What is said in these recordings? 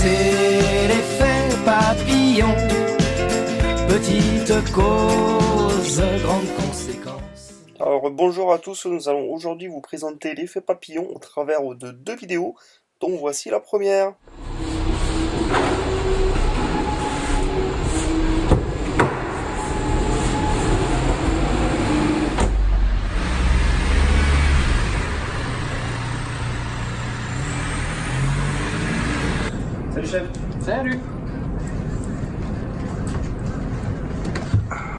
C'est l'effet papillon. Petite cause, grande conséquence. Alors bonjour à tous, nous allons aujourd'hui vous présenter l'effet papillon au travers de deux vidéos, dont voici la première. Salut chef. Salut.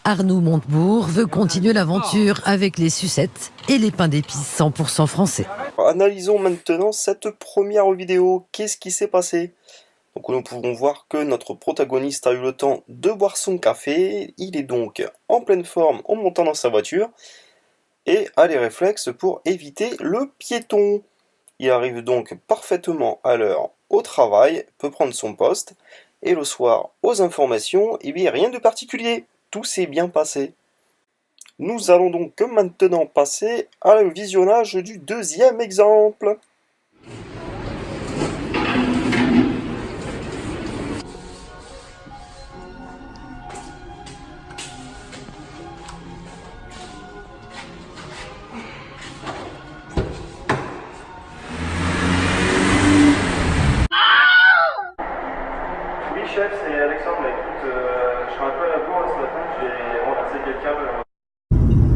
Arnaud Montebourg veut continuer l'aventure avec les sucettes et les pains d'épices 100% français. Analysons maintenant cette première vidéo. Qu'est-ce qui s'est passé? Donc nous pouvons voir que notre protagoniste a eu le temps de boire son café. Il est donc en pleine forme en montant dans sa voiture et a les réflexes pour éviter le piéton. Il arrive donc parfaitement à l'heure au travail, peut prendre son poste, et le soir aux informations, eh bien rien de particulier. Tout s'est bien passé. Nous allons donc maintenant passer au visionnage du deuxième exemple. Oui chef, c'est Alexandre, mais écoute, je suis un peu à la bourre ce matin, j'ai renversé quelqu'un.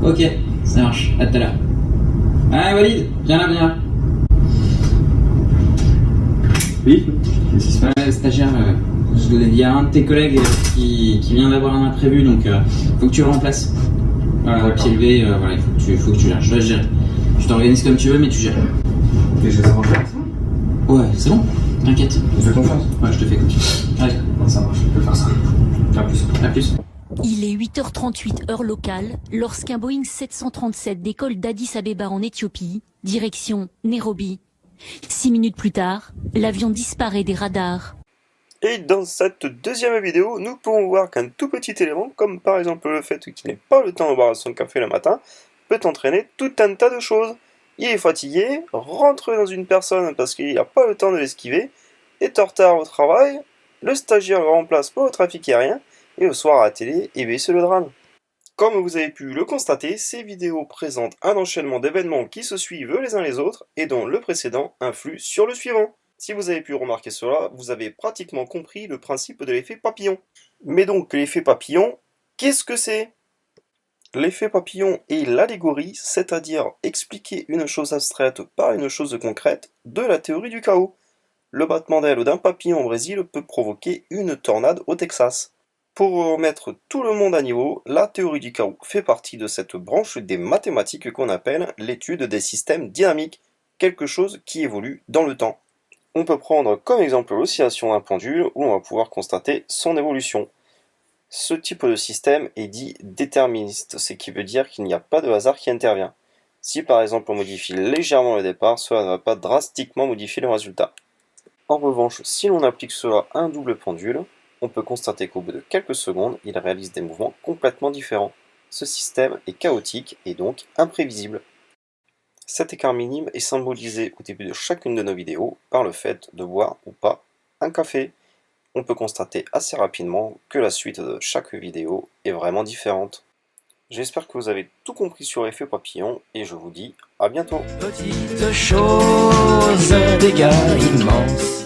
Ok, ça marche, à tout à l'heure. Ah Walid, viens là, viens là. Oui. Qu'est-ce qui se passe, stagiaire, il y a un de tes collègues qui vient d'avoir un imprévu, donc faut que tu le remplaces. Voilà, pied levé, voilà, il faut que tu gères. Je vais gérer. Tu t'organises comme tu veux, mais tu gères. Et je vais savoir faire ça. Ouais, c'est bon, t'inquiète. Tu me fais confiance? Ouais, je te fais confiance. Allez, Non, ça marche, je peux faire ça. À plus. à plus. Il est 8h38 heure locale lorsqu'un Boeing 737 décolle d'Addis Abeba en Éthiopie, direction Nairobi. 6 minutes plus tard, l'avion disparaît des radars. Et dans cette deuxième vidéo, nous pouvons voir qu'un tout petit élément, comme par exemple le fait qu'il n'ait pas le temps de boire son café le matin, peut entraîner tout un tas de choses. Il est fatigué, rentre dans une personne parce qu'il n'a pas le temps de l'esquiver, est en retard au travail, le stagiaire le remplace pour le trafic aérien, et le soir à la télé, eh bien c'est le drame. Comme vous avez pu le constater, ces vidéos présentent un enchaînement d'événements qui se suivent les uns les autres et dont le précédent influe sur le suivant. Si vous avez pu remarquer cela, vous avez pratiquement compris le principe de l'effet papillon. Mais donc l'effet papillon, qu'est-ce que c'est? L'effet papillon est l'allégorie, c'est-à-dire expliquer une chose abstraite par une chose concrète, de la théorie du chaos. Le battement d'aile d'un papillon au Brésil peut provoquer une tornade au Texas. Pour remettre tout le monde à niveau, la théorie du chaos fait partie de cette branche des mathématiques qu'on appelle l'étude des systèmes dynamiques, quelque chose qui évolue dans le temps. On peut prendre comme exemple l'oscillation d'un pendule où on va pouvoir constater son évolution. Ce type de système est dit déterministe, ce qui veut dire qu'il n'y a pas de hasard qui intervient. Si par exemple on modifie légèrement le départ, cela ne va pas drastiquement modifier le résultat. En revanche, si l'on applique cela à un double pendule, on peut constater qu'au bout de quelques secondes, il réalise des mouvements complètement différents. Ce système est chaotique et donc imprévisible. Cet écart minime est symbolisé au début de chacune de nos vidéos par le fait de boire ou pas un café. On peut constater assez rapidement que la suite de chaque vidéo est vraiment différente. J'espère que vous avez tout compris sur l'effet papillon et je vous dis à bientôt. Petite chose, dégâts immenses.